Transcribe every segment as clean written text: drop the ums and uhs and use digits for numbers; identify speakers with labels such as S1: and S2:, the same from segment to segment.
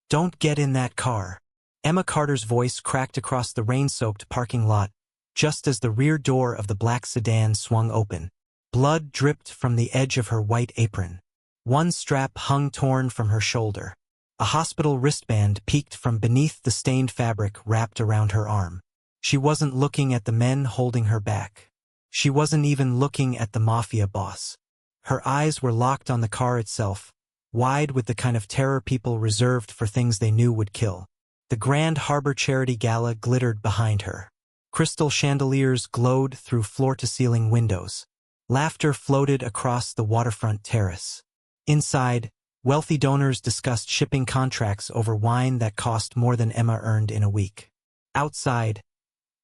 S1: "Don't get in that car." Emma Carter's voice cracked across the rain-soaked parking lot just as the rear door of the black sedan swung open. Blood dripped from the edge of her white apron. One strap hung torn from her shoulder. A hospital wristband peeked from beneath the stained fabric wrapped around her arm. She wasn't looking at the men holding her back. She wasn't even looking at the Mafia boss. Her eyes were locked on the car itself, wide with the kind of terror people reserved for things they knew would kill. The Grand Harbor Charity Gala glittered behind her. Crystal chandeliers glowed through floor-to-ceiling windows. Laughter floated across the waterfront terrace. Inside, wealthy donors discussed shipping contracts over wine that cost more than Emma earned in a week. Outside,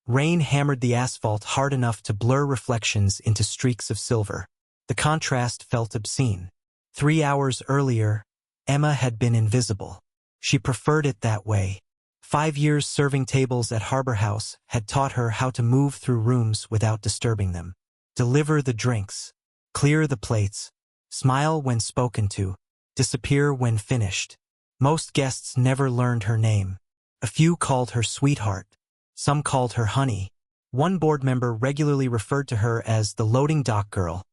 S1: rain hammered the asphalt hard enough to blur reflections into streaks of silver. The contrast felt obscene. 3 hours earlier, Emma had been invisible. She preferred it that way. 5 years serving tables at Harbor House had taught her how to move through rooms without disturbing them. Deliver the drinks. Clear the plates. Smile when spoken to. Disappear when finished. Most guests never learned her name. A few called her sweetheart. Some called her honey. One board member regularly referred to her as the loading dock girl.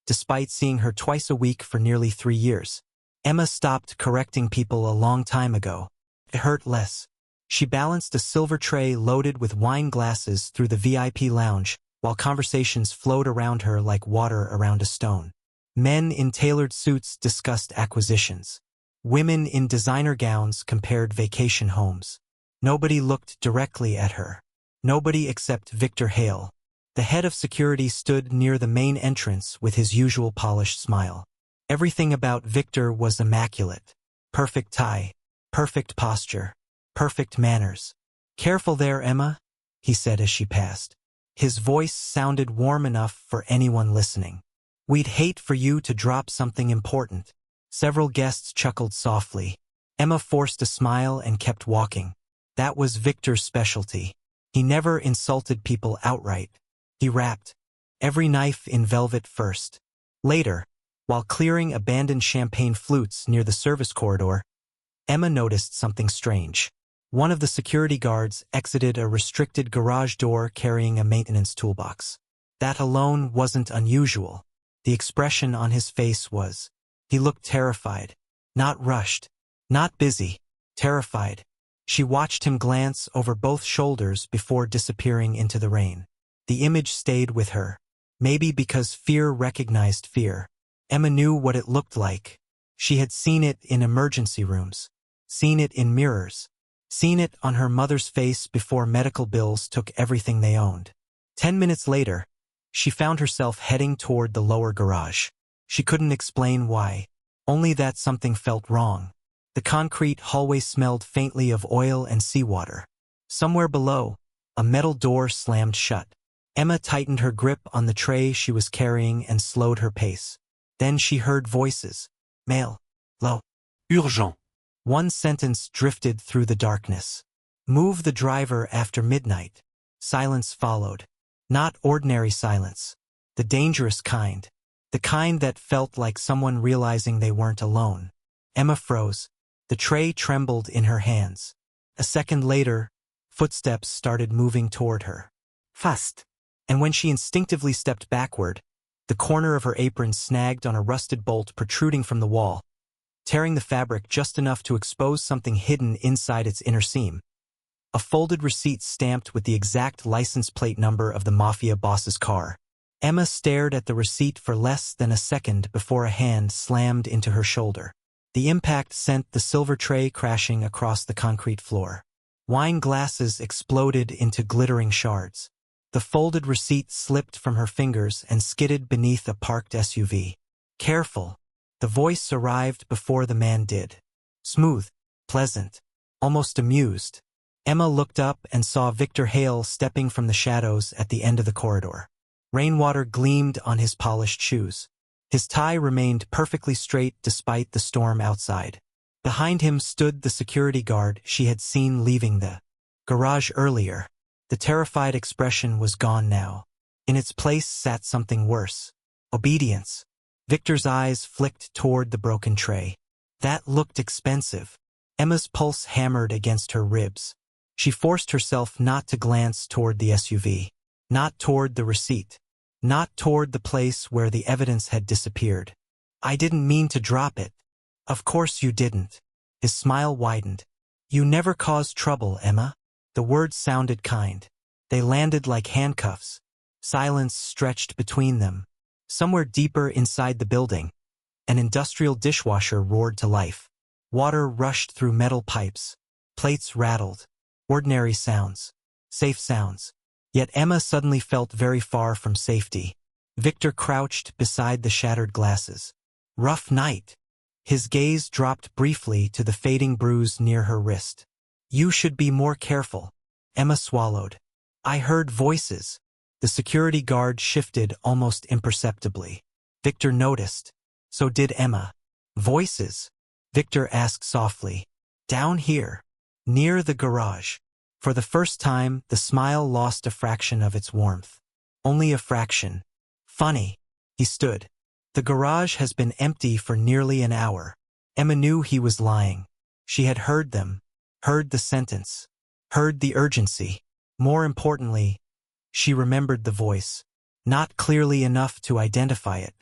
S1: Despite seeing her twice a week for nearly 3 years, Emma stopped correcting people a long time ago. It hurt less. She balanced a silver tray loaded with wine glasses through the VIP lounge, while conversations flowed around her like water around a stone. Men in tailored suits discussed acquisitions. Women in designer gowns compared vacation homes. Nobody looked directly at her. Nobody except Victor Hale. The head of security stood near the main entrance with his usual polished smile. Everything about Victor was immaculate. Perfect tie. Perfect posture. Perfect manners. "Careful there, Emma," he said as she passed. His voice sounded warm enough for anyone listening. "We'd hate for you to drop something important." Several guests chuckled softly. Emma forced a smile and kept walking. That was Victor's specialty. He never insulted people outright. He wrapped every knife in velvet first. Later, while clearing abandoned champagne flutes near the service corridor, Emma noticed something strange. One of the security guards exited a restricted garage door carrying a maintenance toolbox. That alone wasn't unusual. The expression on his face was. He looked terrified. Not rushed. Not busy. Terrified. She watched him glance over both shoulders before disappearing into the rain. The image stayed with her. Maybe because fear recognized fear. Emma knew what it looked like. She had seen it in emergency rooms. Seen it in mirrors. Seen it on her mother's face before medical bills took everything they owned. 10 minutes later, she found herself heading toward the lower garage. She couldn't explain why. Only that something felt wrong. The concrete hallway smelled faintly of oil and seawater. Somewhere below, a metal door slammed shut. Emma tightened her grip on the tray she was carrying and slowed her pace. Then she heard voices. Male. Low.
S2: Urgent.
S1: One sentence drifted through the darkness. Move the driver after midnight. Silence followed. Not ordinary silence. The dangerous kind. The kind that felt like someone realizing they weren't alone. Emma froze. The tray trembled in her hands. A second later, footsteps started moving toward her. Fast. And when she instinctively stepped backward, the corner of her apron snagged on a rusted bolt protruding from the wall, tearing the fabric just enough to expose something hidden inside its inner seam. A folded receipt stamped with the exact license plate number of the Mafia boss's car. Emma stared at the receipt for less than a second before a hand slammed into her shoulder. The impact sent the silver tray crashing across the concrete floor. Wine glasses exploded into glittering shards. The folded receipt slipped from her fingers and skidded beneath a parked SUV. Careful. The voice arrived before the man did. Smooth, pleasant, almost amused. Emma looked up and saw Victor Hale stepping from the shadows at the end of the corridor. Rainwater gleamed on his polished shoes. His tie remained perfectly straight despite the storm outside. Behind him stood the security guard she had seen leaving the garage earlier. The terrified expression was gone now. In its place sat something worse. Obedience. Victor's eyes flicked toward the broken tray. That looked expensive. Emma's pulse hammered against her ribs. She forced herself not to glance toward the SUV, not toward the receipt, not toward the place where the evidence had disappeared. I didn't mean to drop it. Of course you didn't. His smile widened. You never caused trouble, Emma. The words sounded kind. They landed like handcuffs. Silence stretched between them. Somewhere deeper inside the building, an industrial dishwasher roared to life. Water rushed through metal pipes. Plates rattled. Ordinary sounds. Safe sounds. Yet Emma suddenly felt very far from safety. Victor crouched beside the shattered glasses. Rough night. His gaze dropped briefly to the fading bruise near her wrist. You should be more careful. Emma swallowed. I heard voices. The security guard shifted almost imperceptibly. Victor noticed. So did Emma. Voices? Victor asked softly. Down here. Near the garage. For the first time, the smile lost a fraction of its warmth. Only a fraction. Funny. He stood. The garage has been empty for nearly an hour. Emma knew he was lying. She had heard them. Heard the sentence. Heard the urgency. More importantly, she remembered the voice. Not clearly enough to identify it.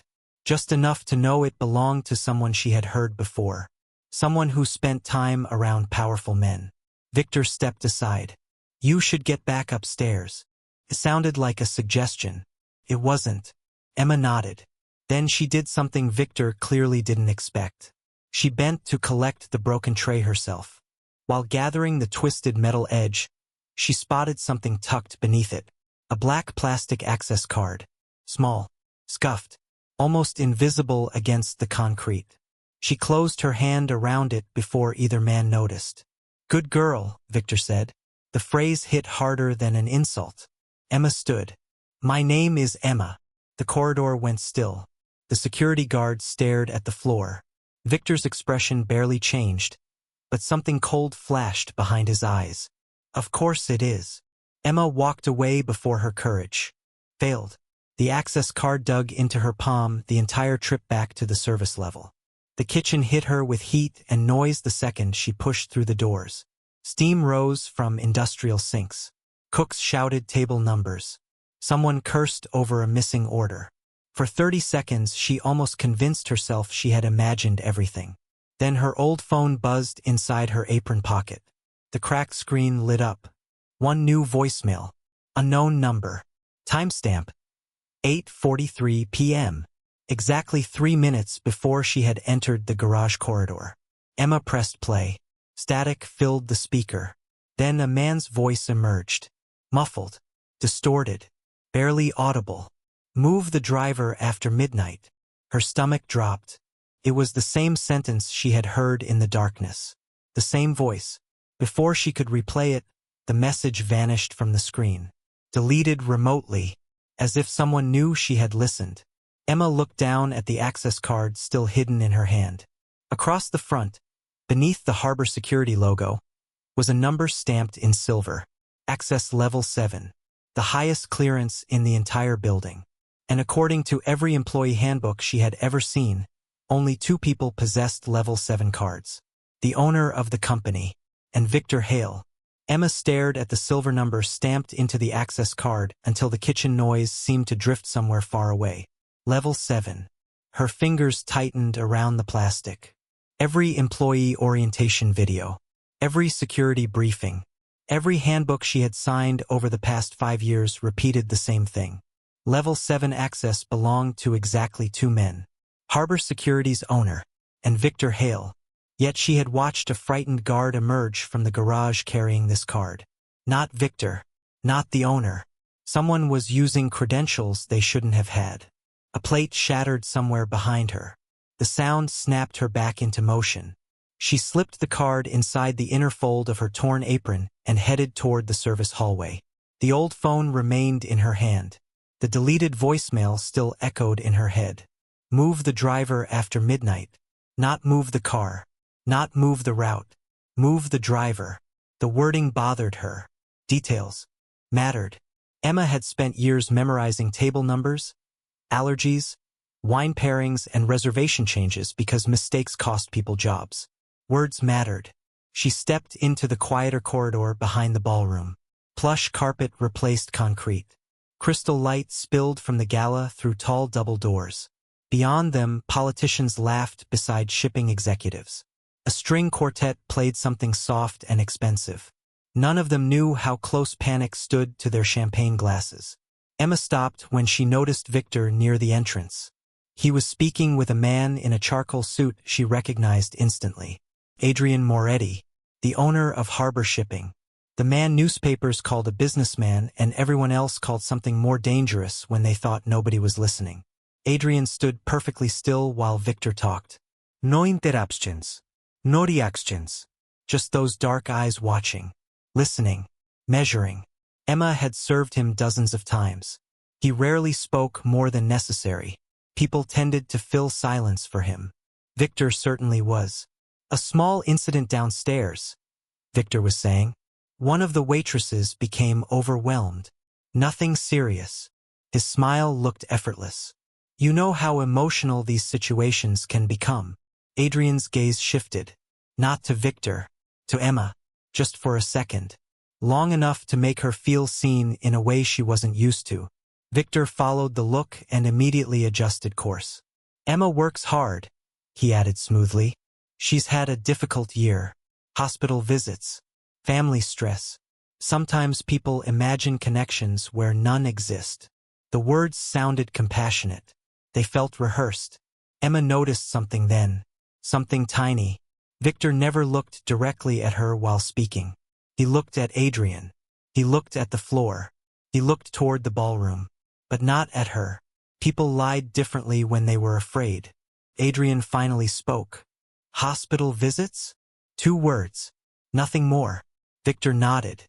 S1: Just enough to know it belonged to someone she had heard before. Someone who spent time around powerful men. Victor stepped aside. You should get back upstairs. It sounded like a suggestion. It wasn't. Emma nodded. Then she did something Victor clearly didn't expect. She bent to collect the broken tray herself. While gathering the twisted metal edge, she spotted something tucked beneath it. A black plastic access card. Small. Scuffed. Almost invisible against the concrete. She closed her hand around it before either man noticed. Good girl, Victor said. The phrase hit harder than an insult. Emma stood. My name is Emma. The corridor went still. The security guard stared at the floor. Victor's expression barely changed, but something cold flashed behind his eyes. Of course it is. Emma walked away before her courage failed. The access card dug into her palm the entire trip back to the service level. The kitchen hit her with heat and noise the second she pushed through the doors. Steam rose from industrial sinks. Cooks shouted table numbers. Someone cursed over a missing order. For 30 seconds, she almost convinced herself she had imagined everything. Then her old phone buzzed inside her apron pocket. The cracked screen lit up. One new voicemail. Unknown number. Timestamp. 8:43 p.m. Exactly 3 minutes before she had entered the garage corridor. Emma pressed play. Static filled the speaker. Then a man's voice emerged. Muffled. Distorted. Barely audible. Move the driver after midnight. Her stomach dropped. It was the same sentence she had heard in the darkness. The same voice. Before she could replay it, the message vanished from the screen. Deleted remotely, as if someone knew she had listened. Emma looked down at the access card still hidden in her hand. Across the front, beneath the Harbor Security logo, was a number stamped in silver. Access Level 7. The highest clearance in the entire building. And according to every employee handbook she had ever seen, only 2 people possessed Level 7 cards. The owner of the company, and Victor Hale. Emma stared at the silver number stamped into the access card until the kitchen noise seemed to drift somewhere far away. Level 7. Her fingers tightened around the plastic. Every employee orientation video. Every security briefing. Every handbook she had signed over the past 5 years repeated the same thing. Level 7 access belonged to exactly 2 men. Harbor Security's owner, and Victor Hale. Yet she had watched a frightened guard emerge from the garage carrying this card. Not Victor. Not the owner. Someone was using credentials they shouldn't have had. A plate shattered somewhere behind her. The sound snapped her back into motion. She slipped the card inside the inner fold of her torn apron and headed toward the service hallway. The old phone remained in her hand. The deleted voicemail still echoed in her head. Move the driver after midnight. Not move the car. Not move the route. Move the driver. The wording bothered her. Details mattered. Emma had spent years memorizing table numbers, allergies, wine pairings, and reservation changes because mistakes cost people jobs. Words mattered. She stepped into the quieter corridor behind the ballroom. Plush carpet replaced concrete. Crystal light spilled from the gala through tall double doors. Beyond them, politicians laughed beside shipping executives. A string quartet played something soft and expensive. None of them knew how close panic stood to their champagne glasses. Emma stopped when she noticed Victor near the entrance. He was speaking with a man in a charcoal suit she recognized instantly. Adrian Moretti, the owner of Harbor Shipping. The man newspapers called a businessman and everyone else called something more dangerous when they thought nobody was listening. Adrian stood perfectly still while Victor talked. No interruptions. No reactions. Just those dark eyes watching, listening, measuring. Emma had served him dozens of times. He rarely spoke more than necessary. People tended to fill silence for him. Victor certainly was. A small incident downstairs, Victor was saying. One of the waitresses became overwhelmed. Nothing serious. His smile looked effortless. You know how emotional these situations can become. Adrian's gaze shifted. Not to Victor, to Emma, just for a second. Long enough to make her feel seen in a way she wasn't used to. Victor followed the look and immediately adjusted course. Emma works hard, he added smoothly. She's had a difficult year. Hospital visits. Family stress. Sometimes people imagine connections where none exist. The words sounded compassionate. They felt rehearsed. Emma noticed something then. Something tiny. Victor never looked directly at her while speaking. He looked at Adrian. He looked at the floor. He looked toward the ballroom. But not at her. People lied differently when they were afraid. Adrian finally spoke. Hospital visits? 2 words. Nothing more. Victor nodded.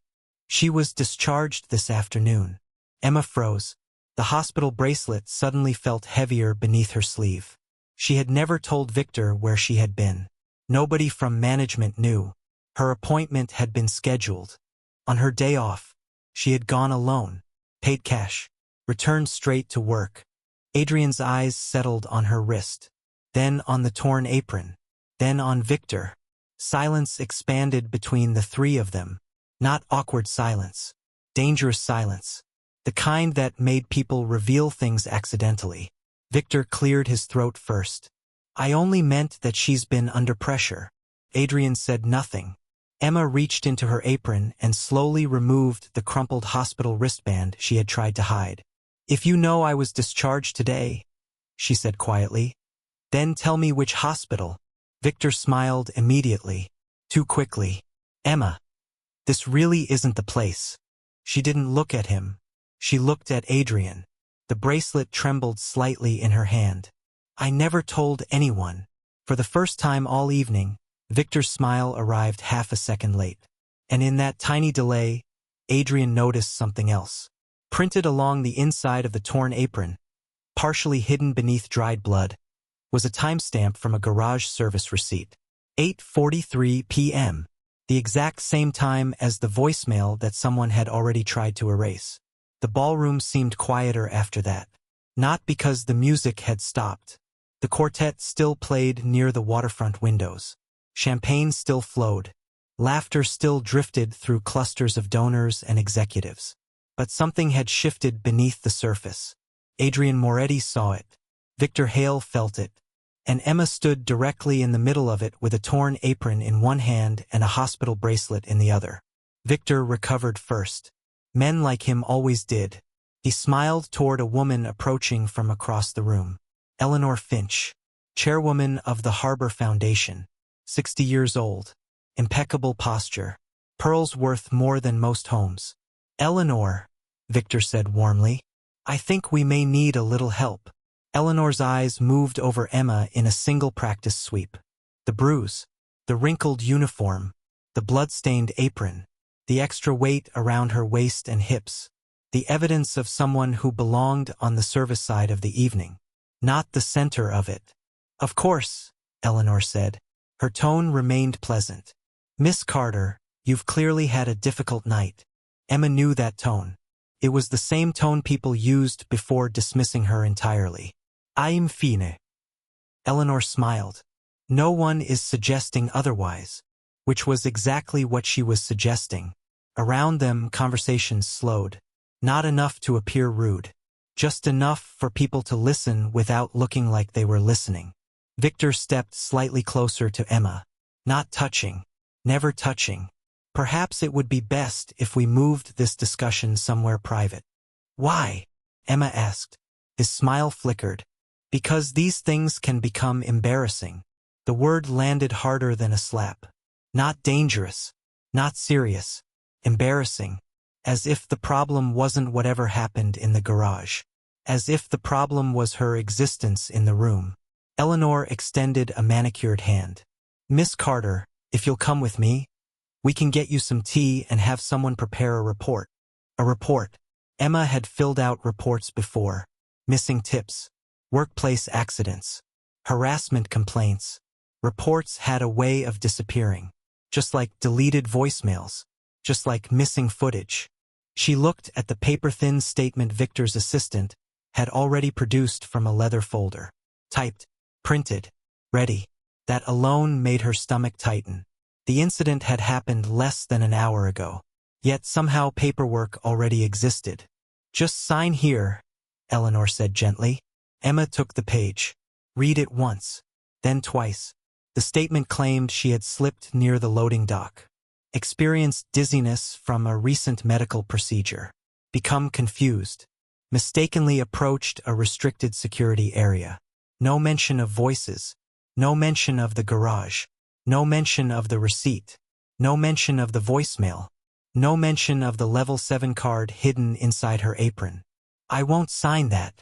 S1: She was discharged this afternoon. Emma froze. The hospital bracelet suddenly felt heavier beneath her sleeve. She had never told Victor where she had been. Nobody from management knew. Her appointment had been scheduled. On her day off, she had gone alone, paid cash, returned straight to work. Adrian's eyes settled on her wrist, then on the torn apron, then on Victor. Silence expanded between the 3 of them. Not awkward silence. Dangerous silence. The kind that made people reveal things accidentally. Victor cleared his throat first. I only meant that she's been under pressure. Adrian said nothing. Emma reached into her apron and slowly removed the crumpled hospital wristband she had tried to hide. If you know I was discharged today, she said quietly, then tell me which hospital. Victor smiled immediately, too quickly. Emma, this really isn't the place. She didn't look at him. She looked at Adrian. The bracelet trembled slightly in her hand. I never told anyone. For the first time all evening, Victor's smile arrived half a second late. And in that tiny delay, Adrian noticed something else. Printed along the inside of the torn apron, partially hidden beneath dried blood, was a timestamp from a garage service receipt. 8:43 p.m. The exact same time as the voicemail that someone had already tried to erase. The ballroom seemed quieter after that. Not because the music had stopped. The quartet still played near the waterfront windows. Champagne still flowed. Laughter still drifted through clusters of donors and executives. But something had shifted beneath the surface. Adrian Moretti saw it. Victor Hale felt it. And Emma stood directly in the middle of it with a torn apron in one hand and a hospital bracelet in the other. Victor recovered first. Men like him always did. He smiled toward a woman approaching from across the room. Eleanor Finch, chairwoman of the Harbor Foundation, 60 years old, impeccable posture, pearls worth more than most homes. Eleanor, Victor said warmly, I think we may need a little help. Eleanor's eyes moved over Emma in a single practice sweep. The bruise, the wrinkled uniform, the blood-stained apron, the extra weight around her waist and hips, the evidence of someone who belonged on the service side of the evening, not the center of it. Of course, Eleanor said. Her tone remained pleasant. Miss Carter, you've clearly had a difficult night. Emma knew that tone. It was the same tone people used before dismissing her entirely. I'm fine. Eleanor smiled. No one is suggesting otherwise. which was exactly what she was suggesting. Around them, conversations slowed. Not enough to appear rude. Just enough for people to listen without looking like they were listening. Victor stepped slightly closer to Emma. Not touching. Never touching. Perhaps it would be best if we moved this discussion somewhere private. Why? Emma asked. His smile flickered. Because these things can become embarrassing. The word landed harder than a slap. Not dangerous. Not serious. Embarrassing. As if the problem wasn't whatever happened in the garage. As if the problem was her existence in the room. Eleanor extended a manicured hand. Miss Carter, if you'll come with me, we can get you some tea and have someone prepare a report. A report. Emma had filled out reports before. Missing tips. Workplace accidents. Harassment complaints. Reports had a way of disappearing. Just like deleted voicemails. Just like missing footage. She looked at the paper-thin statement Victor's assistant had already produced from a leather folder. Typed. Printed. Ready. That alone made her stomach tighten. The incident had happened less than an hour ago. Yet somehow paperwork already existed. Just sign here, Eleanor said gently. Emma took the page. Read it once. Then twice. The statement claimed she had slipped near the loading dock. Experienced dizziness from a recent medical procedure. Become confused. Mistakenly approached a restricted security area. No mention of voices. No mention of the garage. No mention of the receipt. No mention of the voicemail. No mention of the level 7 card hidden inside her apron. I won't sign that.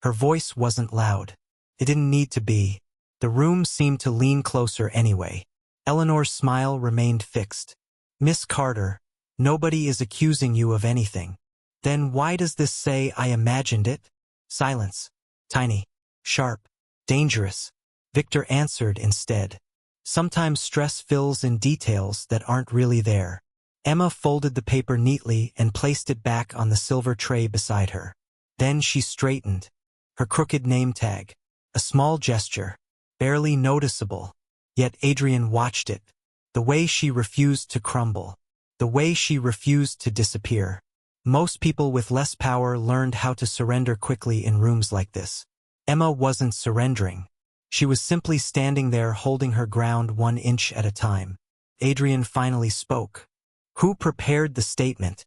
S1: Her voice wasn't loud. It didn't need to be. The room seemed to lean closer anyway. Eleanor's smile remained fixed. Miss Carter, nobody is accusing you of anything. Then why does this say I imagined it? Silence. Tiny. Sharp. Dangerous. Victor answered instead. Sometimes stress fills in details that aren't really there. Emma folded the paper neatly and placed it back on the silver tray beside her. Then she straightened. Her crooked name tag. A small gesture. Barely noticeable. Yet Adrian watched it. The way she refused to crumble. The way she refused to disappear. Most people with less power learned how to surrender quickly in rooms like this. Emma wasn't surrendering. She was simply standing there holding her ground 1 inch at a time. Adrian finally spoke. Who prepared the statement?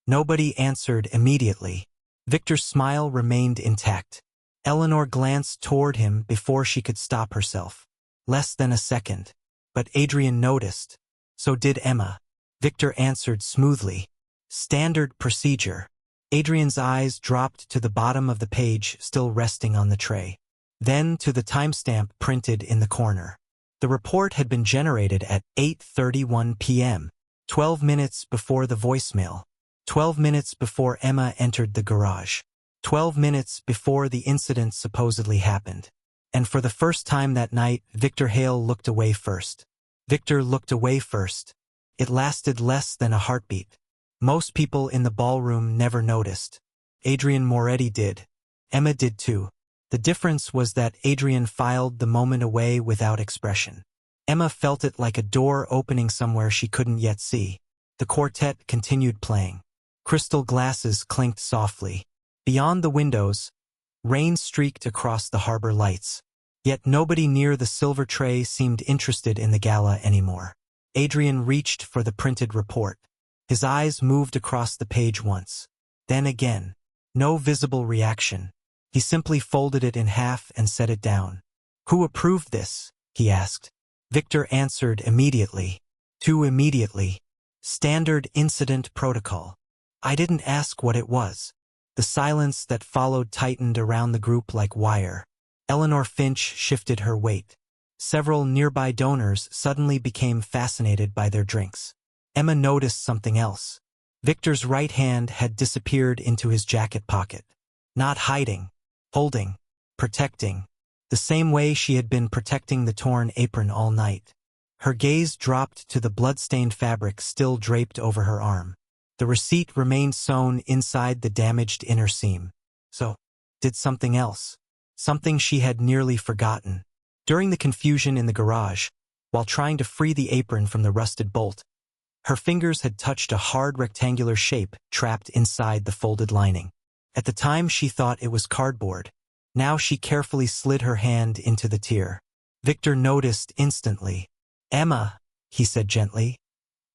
S1: Nobody answered immediately. Victor's smile remained intact. Eleanor glanced toward him before she could stop herself. Less than a second. But Adrian noticed. So did Emma. Victor answered smoothly. Standard procedure. Adrian's eyes dropped to the bottom of the page still resting on the tray. Then to the timestamp printed in the corner. The report had been generated at 8:31 p.m., 12 minutes before the voicemail, 12 minutes before Emma entered the garage, 12 minutes before the incident supposedly happened. And for the first time that night, Victor Hale looked away first. Victor looked away first. It lasted less than a heartbeat. Most people in the ballroom never noticed. Adrian Moretti did. Emma did too. The difference was that Adrian filed the moment away without expression. Emma felt it like a door opening somewhere she couldn't yet see. The quartet continued playing. Crystal glasses clinked softly. Beyond the windows, rain streaked across the harbor lights. Yet nobody near the silver tray seemed interested in the gala anymore. Adrian reached for the printed report. His eyes moved across the page once. Then again. No visible reaction. He simply folded it in half and set it down. Who approved this? He asked. Victor answered immediately. Too immediately. Standard incident protocol. I didn't ask what it was. The silence that followed tightened around the group like wire. Eleanor Finch shifted her weight. Several nearby donors suddenly became fascinated by their drinks. Emma noticed something else. Victor's right hand had disappeared into his jacket pocket. Not hiding. Holding. Protecting. The same way she had been protecting the torn apron all night. Her gaze dropped to the blood-stained fabric still draped over her arm. The receipt remained sewn inside the damaged inner seam. So, did something else. Something she had nearly forgotten. During the confusion in the garage, while trying to free the apron from the rusted bolt. Her fingers had touched a hard rectangular shape trapped inside the folded lining. At the time she thought it was cardboard. Now she carefully slid her hand into the tear. Victor noticed instantly. "Emma," he said gently.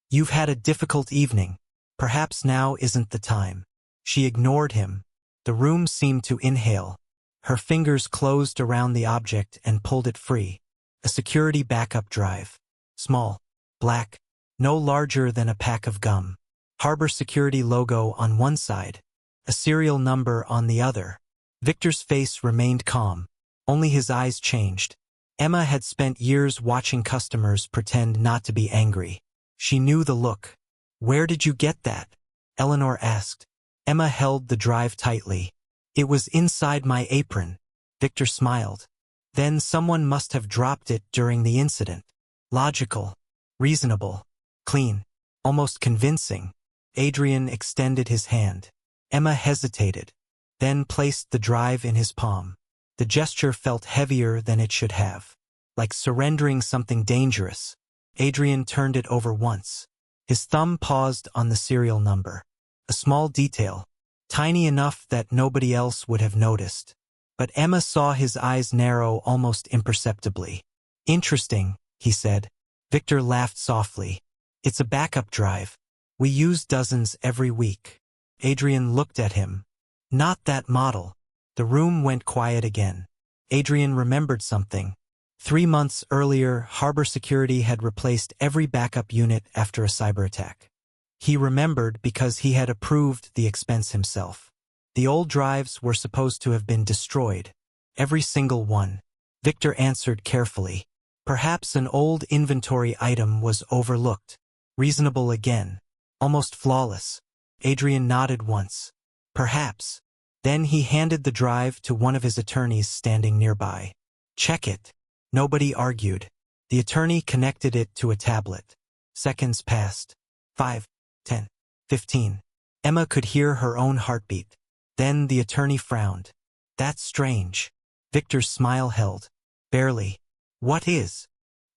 S1: "You've had a difficult evening. Perhaps now isn't the time." She ignored him. The room seemed to inhale. Her fingers closed around the object and pulled it free. A security backup drive. Small. Black. No larger than a pack of gum. Harbor Security logo on one side. A serial number on the other. Victor's face remained calm. Only his eyes changed. Emma had spent years watching customers pretend not to be angry. She knew the look. "Where did you get that?" Eleanor asked. Emma held the drive tightly. "It was inside my apron." Victor smiled. "Then someone must have dropped it during the incident." Logical. Reasonable. Clean. Almost convincing. Adrian extended his hand. Emma hesitated, then placed the drive in his palm. The gesture felt heavier than it should have. Like surrendering something dangerous. Adrian turned it over once. His thumb paused on the serial number. A small detail. Tiny enough that nobody else would have noticed. But Emma saw his eyes narrow almost imperceptibly. "Interesting," he said. Victor laughed softly. "It's a backup drive. We use dozens every week." Adrian looked at him. "Not that model." The room went quiet again. Adrian remembered something. 3 months earlier, Harbor Security had replaced every backup unit after a cyber attack. He remembered because he had approved the expense himself. The old drives were supposed to have been destroyed. Every single one. Victor answered carefully. Perhaps an old inventory item was overlooked. Reasonable again. Almost flawless. Adrian nodded once. Perhaps. Then he handed the drive to one of his attorneys standing nearby. "Check it." Nobody argued. The attorney connected it to a tablet. Seconds passed. 5, 10, 15. Emma could hear her own heartbeat. Then the attorney frowned. "That's strange." Victor's smile held. "Barely." "What is?"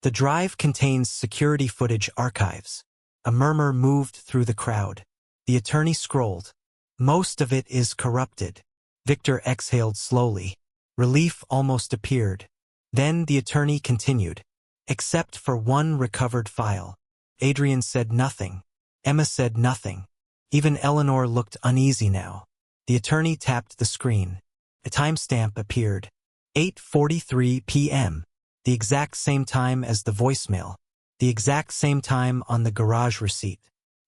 S1: "The drive contains security footage archives." A murmur moved through the crowd. The attorney scrolled. "Most of it is corrupted." Victor exhaled slowly. Relief almost appeared. Then the attorney continued. "Except for one recovered file." Adrian said nothing. Emma said nothing. Even Eleanor looked uneasy now. The attorney tapped the screen. A timestamp appeared. 8:43 p.m. The exact same time as the voicemail. The exact same time on the garage receipt.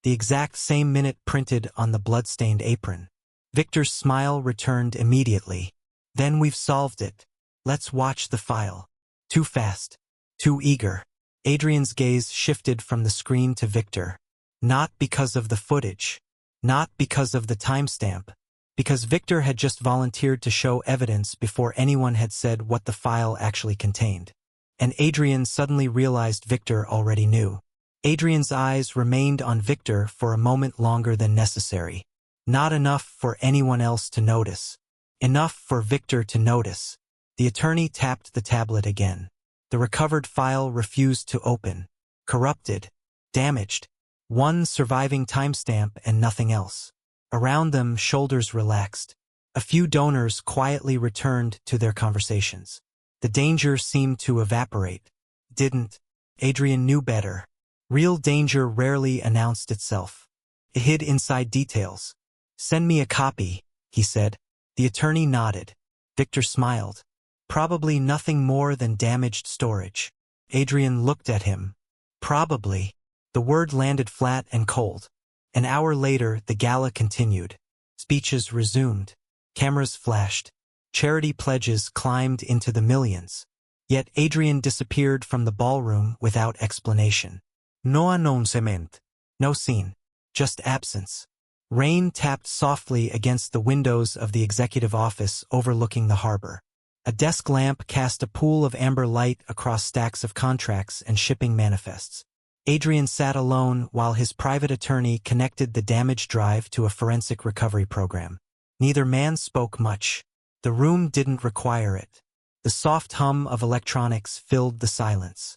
S1: The exact same minute printed on the blood-stained apron. Victor's smile returned immediately. "Then we've solved it. Let's watch the file." Too fast. Too eager. Adrian's gaze shifted from the screen to Victor. Not because of the footage. Not because of the timestamp. Because Victor had just volunteered to show evidence before anyone had said what the file actually contained. And Adrian suddenly realized Victor already knew. Adrian's eyes remained on Victor for a moment longer than necessary. Not enough for anyone else to notice. Enough for Victor to notice. The attorney tapped the tablet again. The recovered file refused to open. Corrupted. Damaged. One surviving timestamp and nothing else. Around them, shoulders relaxed. A few donors quietly returned to their conversations. The danger seemed to evaporate. Didn't. Adrian knew better. Real danger rarely announced itself. It hid inside details. "Send me a copy," he said. The attorney nodded. Victor smiled. Probably nothing more than damaged storage. Adrian looked at him. Probably. The word landed flat and cold. An hour later, the gala continued. Speeches resumed. Cameras flashed. Charity pledges climbed into the millions. Yet Adrian disappeared from the ballroom without explanation. No announcement. No scene. Just absence. Rain tapped softly against the windows of the executive office overlooking the harbor. A desk lamp cast a pool of amber light across stacks of contracts and shipping manifests. Adrian sat alone while his private attorney connected the damaged drive to a forensic recovery program. Neither man spoke much. The room didn't require it. The soft hum of electronics filled the silence.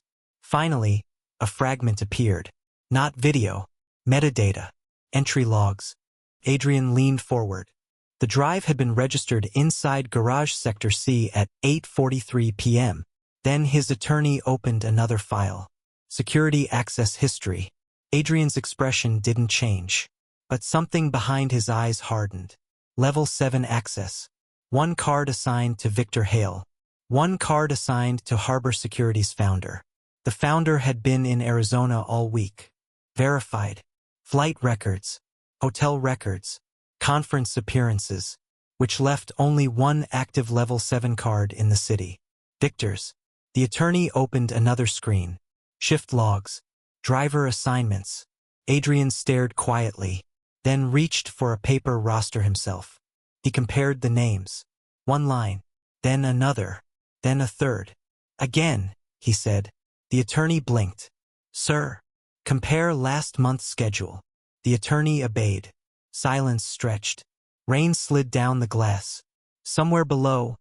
S1: Finally, a fragment appeared. Not video. Metadata. Entry logs. Adrian leaned forward. The drive had been registered inside Garage Sector C at 8:43 p.m. Then his attorney opened another file. Security access history. Adrian's expression didn't change, but something behind his eyes hardened. Level 7 access. 1 card assigned to Victor Hale. 1 card assigned to Harbor Security's founder. The founder had been in Arizona all week. Verified. Flight records. Hotel records. Conference appearances, which left only 1 active Level 7 card in the city. Victor's. The attorney opened another screen. Shift logs. Driver assignments. Adrian stared quietly, then reached for a paper roster himself. He compared the names. 1 line, then another, then a third. Again, he said. The attorney blinked. Sir, compare last month's schedule. The attorney obeyed. Silence stretched. Rain slid down the glass. Somewhere below,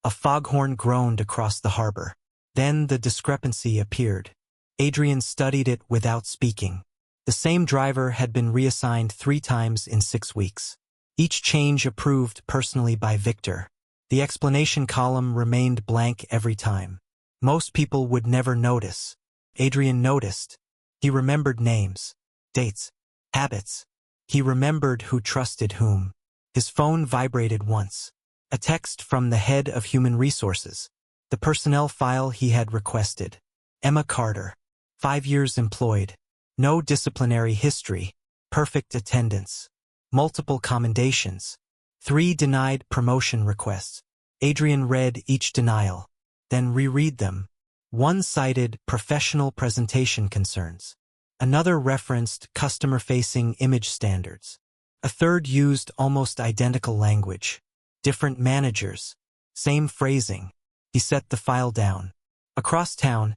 S1: a foghorn groaned across the harbor. Then the discrepancy appeared. Adrian studied it without speaking. The same driver had been reassigned 3 times in 6 weeks. Each change approved personally by Victor. The explanation column remained blank every time. Most people would never notice. Adrian noticed. He remembered names, dates, habits. He remembered who trusted whom. His phone vibrated once. A text from the head of Human Resources. The personnel file he had requested. Emma Carter. 5 years employed. No disciplinary history. Perfect attendance. Multiple commendations. 3 denied promotion requests. Adrian read each denial, then reread them. 1 cited professional presentation concerns. Another referenced customer-facing image standards. A third used almost identical language. Different managers. Same phrasing. He set the file down. Across town,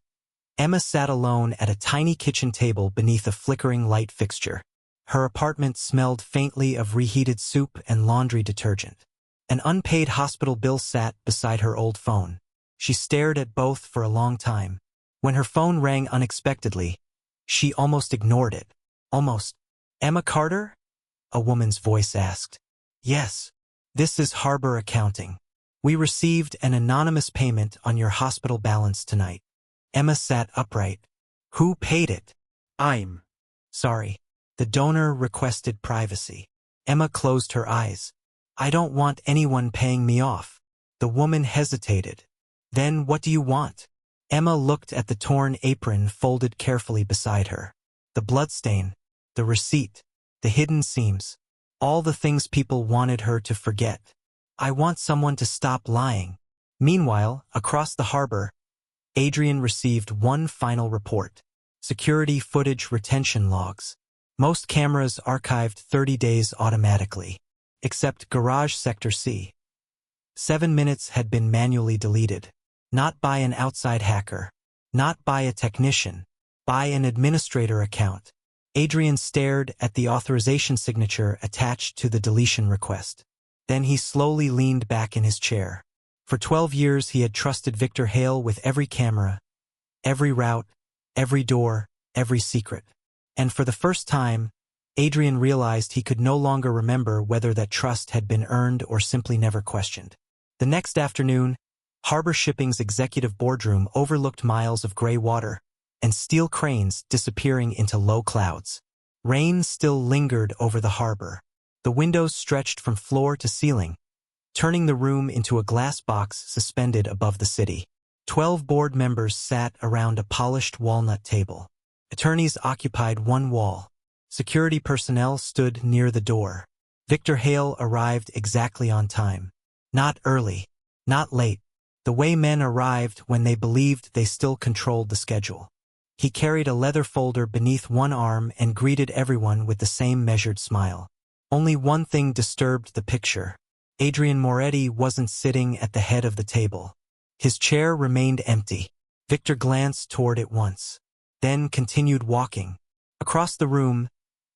S1: Emma sat alone at a tiny kitchen table beneath a flickering light fixture. Her apartment smelled faintly of reheated soup and laundry detergent. An unpaid hospital bill sat beside her old phone. She stared at both for a long time. When her phone rang unexpectedly, she almost ignored it. Almost. Emma Carter? A woman's voice asked. Yes. This is Harbor Accounting. We received an anonymous payment on your hospital balance tonight. Emma sat upright. Who paid it? I'm sorry. The donor requested privacy. Emma closed her eyes. I don't want anyone paying me off. The woman hesitated. Then what do you want? Emma looked at the torn apron folded carefully beside her. The bloodstain, the receipt, the hidden seams, all the things people wanted her to forget. I want someone to stop lying. Meanwhile, across the harbor, Adrian received 1 final report. Security footage retention logs. Most cameras archived 30 days automatically, except Garage Sector C. 7 minutes had been manually deleted. Not by an outside hacker. Not by a technician. By an administrator account. Adrian stared at the authorization signature attached to the deletion request. Then he slowly leaned back in his chair. For 12 years he had trusted Victor Hale with every camera, every route, every door, every secret. And for the first time, Adrian realized he could no longer remember whether that trust had been earned or simply never questioned. The next afternoon, Harbor Shipping's executive boardroom overlooked miles of gray water and steel cranes disappearing into low clouds. Rain still lingered over the harbor. The windows stretched from floor to ceiling, turning the room into a glass box suspended above the city. 12 board members sat around a polished walnut table. Attorneys occupied one wall. Security personnel stood near the door. Victor Hale arrived exactly on time. Not early, not late. The way men arrived when they believed they still controlled the schedule. He carried a leather folder beneath one arm and greeted everyone with the same measured smile. Only one thing disturbed the picture. Adrian Moretti wasn't sitting at the head of the table. His chair remained empty. Victor glanced toward it once, then continued walking. Across the room,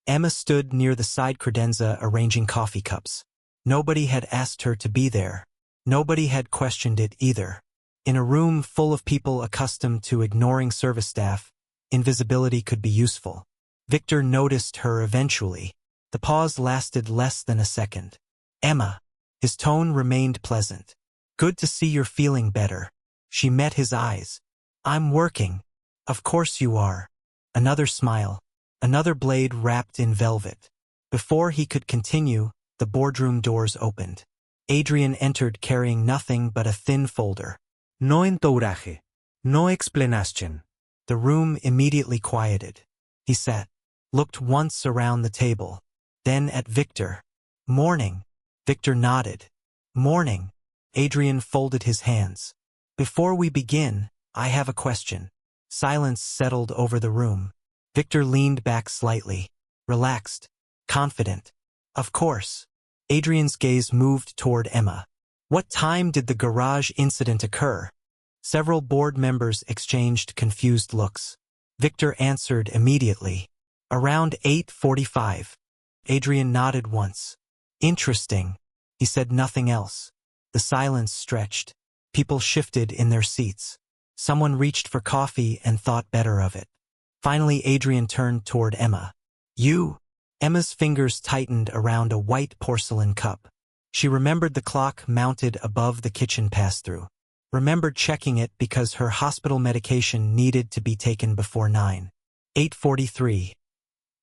S1: Emma stood near the side credenza arranging coffee cups. Nobody had asked her to be there. Nobody had questioned it either. In a room full of people accustomed to ignoring service staff, invisibility could be useful. Victor noticed her eventually. The pause lasted less than a second. Emma. His tone remained pleasant. Good to see you're feeling better. She met his eyes. I'm working. Of course you are. Another smile. Another blade wrapped in velvet. Before he could continue, the boardroom doors opened. Adrian entered carrying nothing but a thin folder.
S2: No entourage. No explanation.
S1: The room immediately quieted. He sat, looked once around the table, then at Victor. Morning. Victor nodded. Morning. Adrian folded his hands. Before we begin, I have a question. Silence settled over the room. Victor leaned back slightly, relaxed, confident. Of course. Adrian's gaze moved toward Emma. What time did the garage incident occur? Several board members exchanged confused looks. Victor answered immediately. Around 8:45. Adrian nodded once. Interesting. He said nothing else. The silence stretched. People shifted in their seats. Someone reached for coffee and thought better of it. Finally, Adrian turned toward Emma. You? Emma's fingers tightened around a white porcelain cup. She remembered the clock mounted above the kitchen pass-through. Remembered checking it because her hospital medication needed to be taken before 9. 8:43.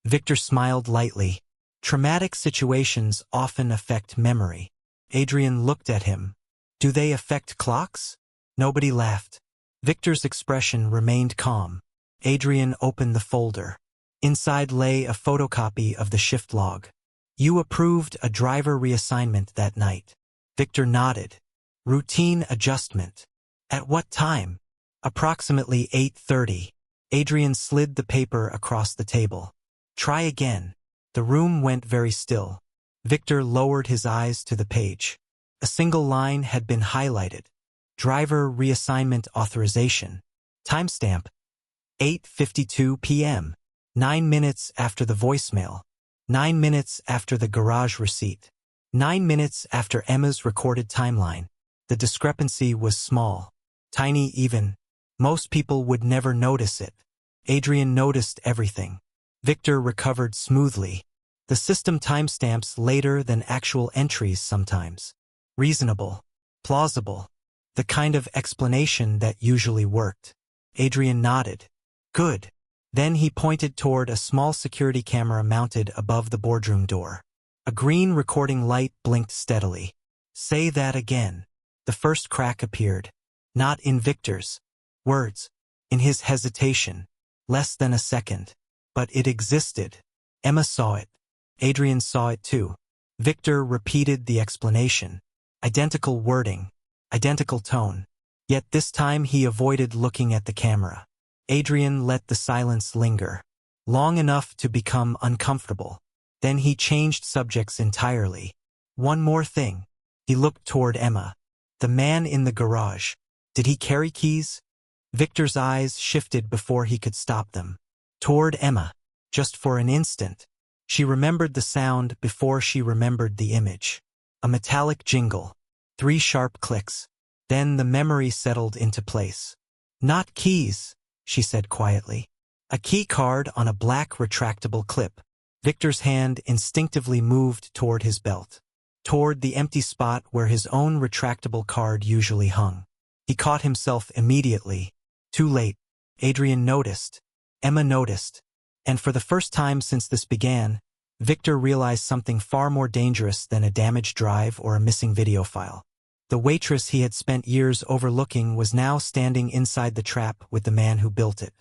S1: Victor smiled lightly. Traumatic situations often affect memory. Adrian looked at him. Do they affect clocks? Nobody laughed. Victor's expression remained calm. Adrian opened the folder. Inside lay a photocopy of the shift log. You approved a driver reassignment that night. Victor nodded. Routine adjustment. At what time? Approximately 8:30. Adrian slid the paper across the table. Try again. The room went very still. Victor lowered his eyes to the page. A single line had been highlighted. Driver reassignment authorization. Timestamp. 8:52 p.m. 9 minutes after the voicemail. 9 minutes after the garage receipt. 9 minutes after Emma's recorded timeline. The discrepancy was small. Tiny even. Most people would never notice it. Adrian noticed everything. Victor recovered smoothly. The system timestamps later than actual entries sometimes. Reasonable. Plausible. The kind of explanation that usually worked. Adrian nodded. Good. Then he pointed toward a small security camera mounted above the boardroom door. A green recording light blinked steadily. Say that again. The first crack appeared. Not in Victor's words. In his hesitation. Less than a second. But it existed. Emma saw it. Adrian saw it too. Victor repeated the explanation. Identical wording. Identical tone. Yet this time he avoided looking at the camera. Adrian let the silence linger. Long enough to become uncomfortable. Then he changed subjects entirely. One more thing. He looked toward Emma. The man in the garage. Did he carry keys? Victor's eyes shifted before he could stop them. Toward Emma. Just for an instant. She remembered the sound before she remembered the image. A metallic jingle. 3 sharp clicks. Then the memory settled into place. Not keys, she said quietly. A key card on a black retractable clip. Victor's hand instinctively moved toward his belt. Toward the empty spot where his own retractable card usually hung. He caught himself immediately. Too late. Adrian noticed. Emma noticed. And for the first time since this began, Victor realized something far more dangerous than a damaged drive or a missing video file. The waitress he had spent years overlooking was now standing inside the trap with the man who built it.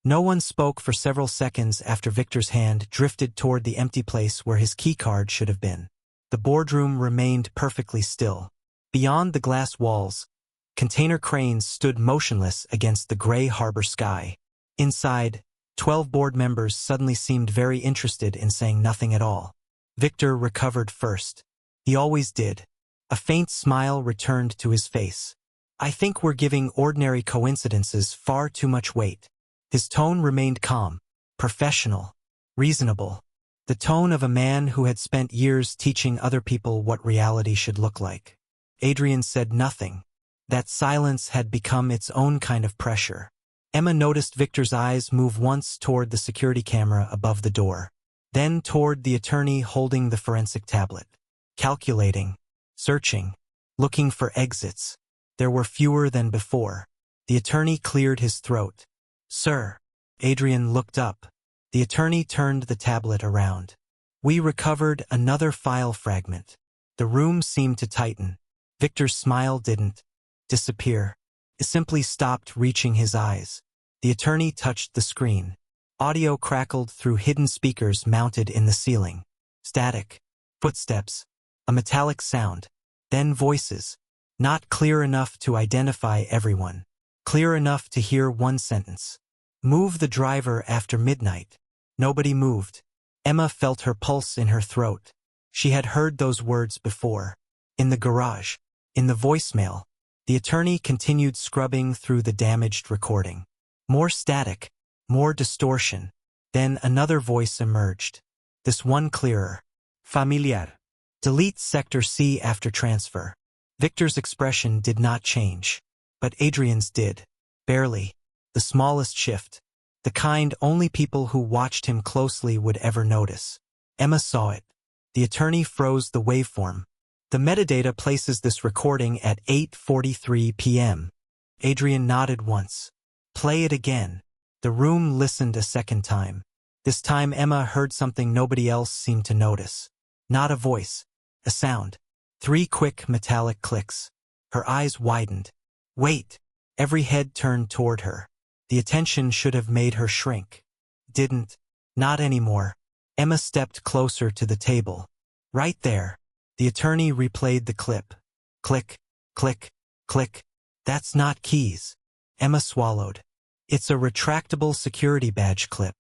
S1: No one spoke for several seconds after Victor's hand drifted toward the empty place where his keycard should have been. The boardroom remained perfectly still. Beyond the glass walls, container cranes stood motionless against the gray harbor sky. Inside, 12 board members suddenly seemed very interested in saying nothing at all. Victor recovered first. He always did. A faint smile returned to his face. I think we're giving ordinary coincidences far too much weight. His tone remained calm, professional, reasonable. The tone of a man who had spent years teaching other people what reality should look like. Adrian said nothing. That silence had become its own kind of pressure. Emma noticed Victor's eyes move once toward the security camera above the door, then toward the attorney holding the forensic tablet. Calculating, searching, looking for exits. There were fewer than before. The attorney cleared his throat. "Sir." Adrian looked up. The attorney turned the tablet around. "We recovered another file fragment." The room seemed to tighten. Victor's smile didn't disappear. It simply stopped reaching his eyes. The attorney touched the screen. Audio crackled through hidden speakers mounted in the ceiling. Static. Footsteps. A metallic sound. Then voices. Not clear enough to identify everyone. Clear enough to hear one sentence. "Move the driver after midnight." Nobody moved. Emma felt her pulse in her throat. She had heard those words before. In the garage. In the voicemail. The attorney continued scrubbing through the damaged recording. More static. More distortion. Then another voice emerged. This one clearer. "Familiar. Delete Sector C after transfer." Victor's expression did not change. But Adrian's did. Barely. The smallest shift. The kind only people who watched him closely would ever notice. Emma saw it. The attorney froze the waveform. The metadata places this recording at 8:43 p.m. Adrian nodded once. "Play it again." The room listened a second time. This time Emma heard something nobody else seemed to notice. Not a voice. A sound. 3 quick metallic clicks. Her eyes widened. "Wait." Every head turned toward her. The attention should have made her shrink. Didn't. Not anymore. Emma stepped closer to the table. Right there. The attorney replayed the clip. Click, click, click. "That's not keys." Emma swallowed. "It's a retractable security badge clip."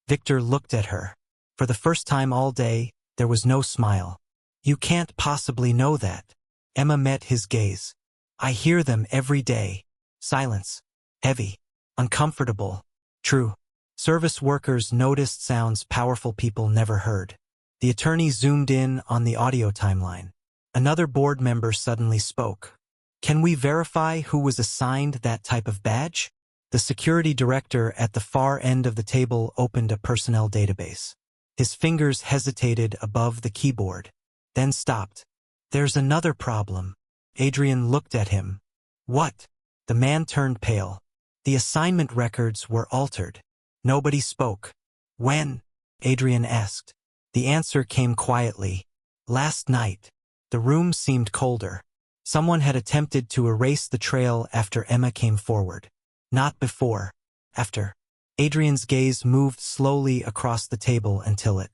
S1: Victor looked at her. For the first time all day, there was no smile. "You can't possibly know that." Emma met his gaze. "I hear them every day." Silence. Heavy. Uncomfortable. True. Service workers noticed sounds powerful people never heard. The attorney zoomed in on the audio timeline. Another board member suddenly spoke. "Can we verify who was assigned that type of badge?" The security director at the far end of the table opened a personnel database. His fingers hesitated above the keyboard, then stopped. "There's another problem." Adrian looked at him. "What?" The man turned pale. The assignment records were altered. Nobody spoke. "When?" Adrian asked. The answer came quietly. "Last night." The room seemed colder. Someone had attempted to erase the trail after Emma came forward. Not before. After. Adrian's gaze moved slowly across the table until it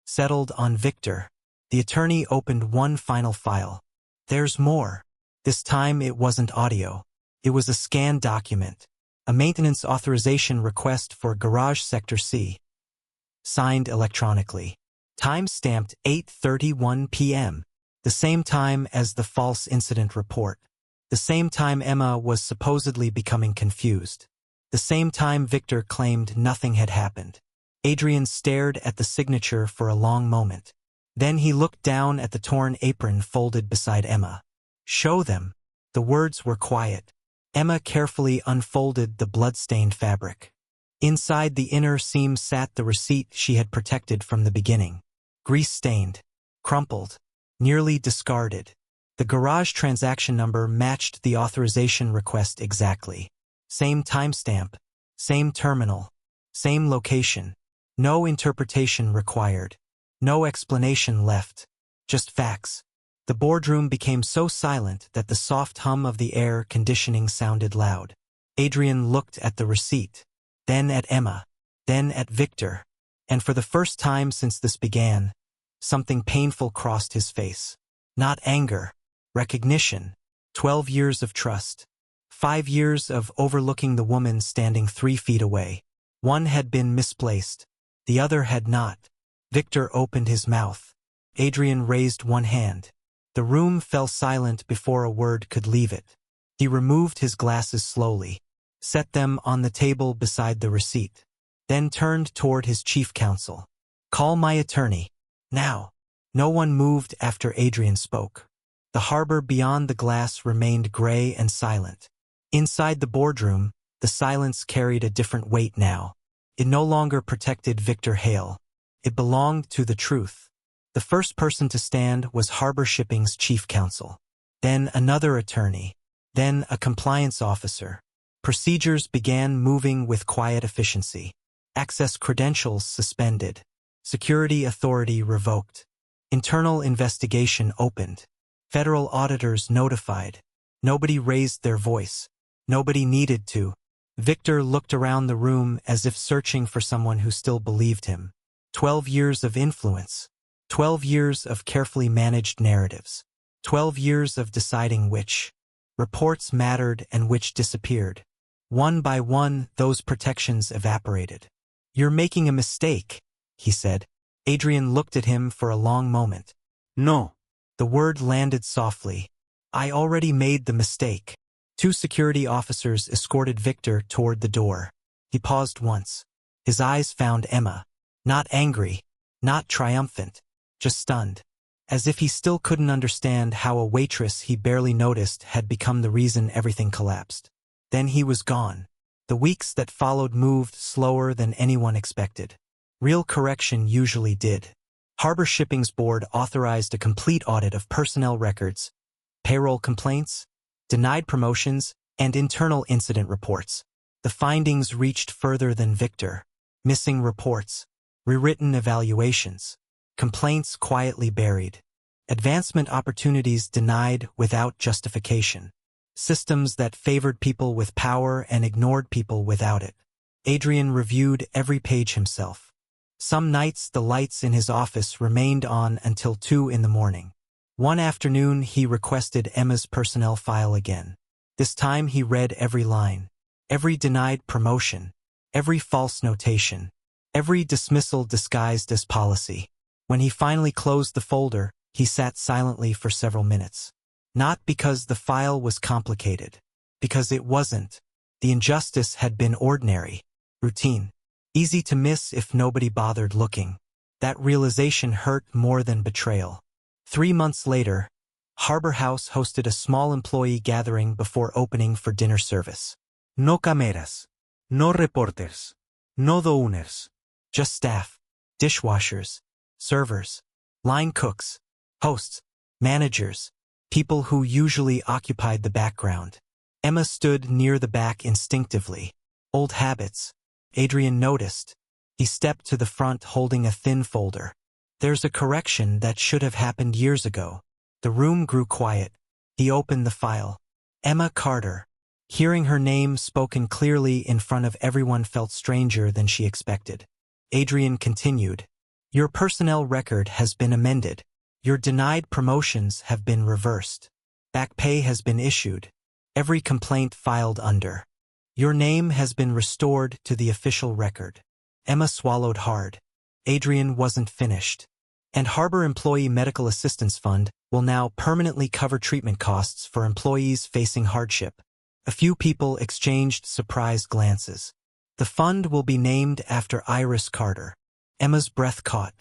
S1: settled on Victor. The attorney opened one final file. "There's more." This time it wasn't audio. It was a scanned document. A maintenance authorization request for Garage Sector C. Signed electronically. Time-stamped 8:31 p.m. The same time as the false incident report. The same time Emma was supposedly becoming confused. The same time Victor claimed nothing had happened. Adrian stared at the signature for a long moment. Then he looked down at the torn apron folded beside Emma. "Show them." The words were quiet. Emma carefully unfolded the blood-stained fabric. Inside the inner seam sat the receipt she had protected from the beginning. Grease-stained, crumpled, nearly discarded. The garage transaction number matched the authorization request exactly. Same timestamp, same terminal, same location. No interpretation required. No explanation left. Just facts. The boardroom became so silent that the soft hum of the air conditioning sounded loud. Adrian looked at the receipt, then at Emma, then at Victor, and for the first time since this began, something painful crossed his face. Not anger, recognition. 12 years of trust. 5 years of overlooking the woman standing 3 feet away. One had been misplaced. The other had not. Victor opened his mouth. Adrian raised one hand. The room fell silent before a word could leave it. He removed his glasses slowly, set them on the table beside the receipt, then turned toward his chief counsel. "Call my attorney. Now." No one moved after Adrian spoke. The harbor beyond the glass remained gray and silent. Inside the boardroom, the silence carried a different weight now. It no longer protected Victor Hale. It belonged to the truth. The first person to stand was Harbor Shipping's chief counsel. Then another attorney. Then a compliance officer. Procedures began moving with quiet efficiency. Access credentials suspended. Security authority revoked. Internal investigation opened. Federal auditors notified. Nobody raised their voice. Nobody needed to. Victor looked around the room as if searching for someone who still believed him. 12 years of influence. 12 years of carefully managed narratives. 12 years of deciding which reports mattered and which disappeared. One by one, those protections evaporated. "You're making a mistake," he said. Adrian looked at him for a long moment.
S2: No.
S1: The word landed softly. "I already made the mistake." 2 security officers escorted Victor toward the door. He paused once. His eyes found Emma. Not angry, not triumphant, just stunned. As if he still couldn't understand how a waitress he barely noticed had become the reason everything collapsed. Then he was gone. The weeks that followed moved slower than anyone expected. Real correction usually did. Harbor Shipping's board authorized a complete audit of personnel records, payroll complaints, denied promotions, and internal incident reports. The findings reached further than Victor. Missing reports, rewritten evaluations, complaints quietly buried, advancement opportunities denied without justification, systems that favored people with power and ignored people without it. Adrian reviewed every page himself. Some nights the lights in his office remained on until 2 in the morning. One afternoon he requested Emma's personnel file again. This time he read every line, every denied promotion, every false notation, every dismissal disguised as policy. When he finally closed the folder, he sat silently for several minutes. Not because the file was complicated, because it wasn't. The injustice had been ordinary, routine, easy to miss if nobody bothered looking. That realization hurt more than betrayal. 3 months later, Harbor House hosted a small employee gathering before opening for dinner service.
S2: No cameras. No reporters. No donors.
S1: Just staff, dishwashers, servers, line cooks, hosts, managers, people who usually occupied the background. Emma stood near the back instinctively. Old habits. Adrian noticed. He stepped to the front holding a thin folder. "There's a correction that should have happened years ago." The room grew quiet. He opened the file. Emma Carter. Hearing her name spoken clearly in front of everyone felt stranger than she expected. Adrian continued. "Your personnel record has been amended. Your denied promotions have been reversed. Back pay has been issued. Every complaint filed under. Your name has been restored to the official record." Emma swallowed hard. Adrian wasn't finished. "And Harbor Employee Medical Assistance Fund will now permanently cover treatment costs for employees facing hardship." A few people exchanged surprised glances. "The fund will be named after Iris Carter." Emma's breath caught.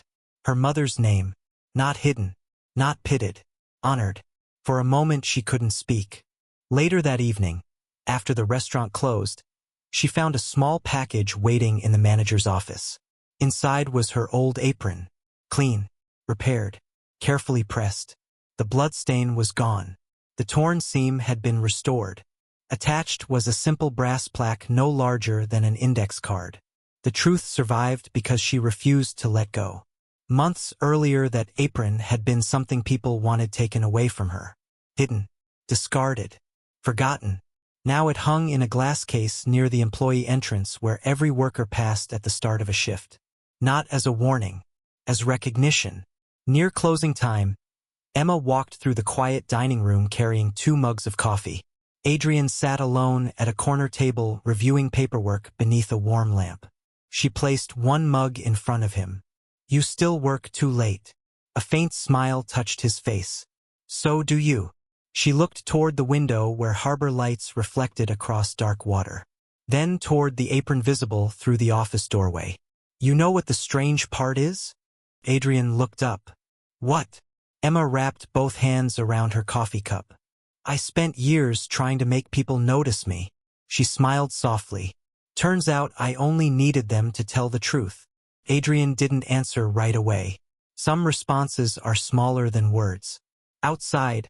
S1: Her mother's name. Not hidden. Not pitted. Honored. For a moment she couldn't speak. Later that evening, after the restaurant closed, she found a small package waiting in the manager's office. Inside was her old apron. Clean. Repaired. Carefully pressed. The blood stain was gone. The torn seam had been restored. Attached was a simple brass plaque no larger than an index card. The truth survived because she refused to let go. Months earlier that apron had been something people wanted taken away from her. Hidden. Discarded. Forgotten. Now it hung in a glass case near the employee entrance where every worker passed at the start of a shift. Not as a warning. As recognition. Near closing time, Emma walked through the quiet dining room carrying 2 mugs of coffee. Adrian sat alone at a corner table reviewing paperwork beneath a warm lamp. She placed 1 mug in front of him. "You still work too late." A faint smile touched his face. "So do you." She looked toward the window where harbor lights reflected across dark water. Then toward the apron visible through the office doorway. "You know what the strange part is?" Adrian looked up. "What?" Emma wrapped both hands around her coffee cup. I spent years trying to make people notice me. She smiled softly. Turns out I only needed them to tell the truth. Adrian didn't answer right away. Some responses are smaller than words. Outside,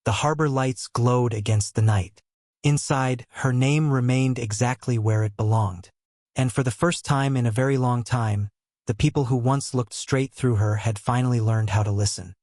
S1: the harbor lights glowed against the night. Inside, her name remained exactly where it belonged. And for the first time in a very long time, the people who once looked straight through her had finally learned how to listen.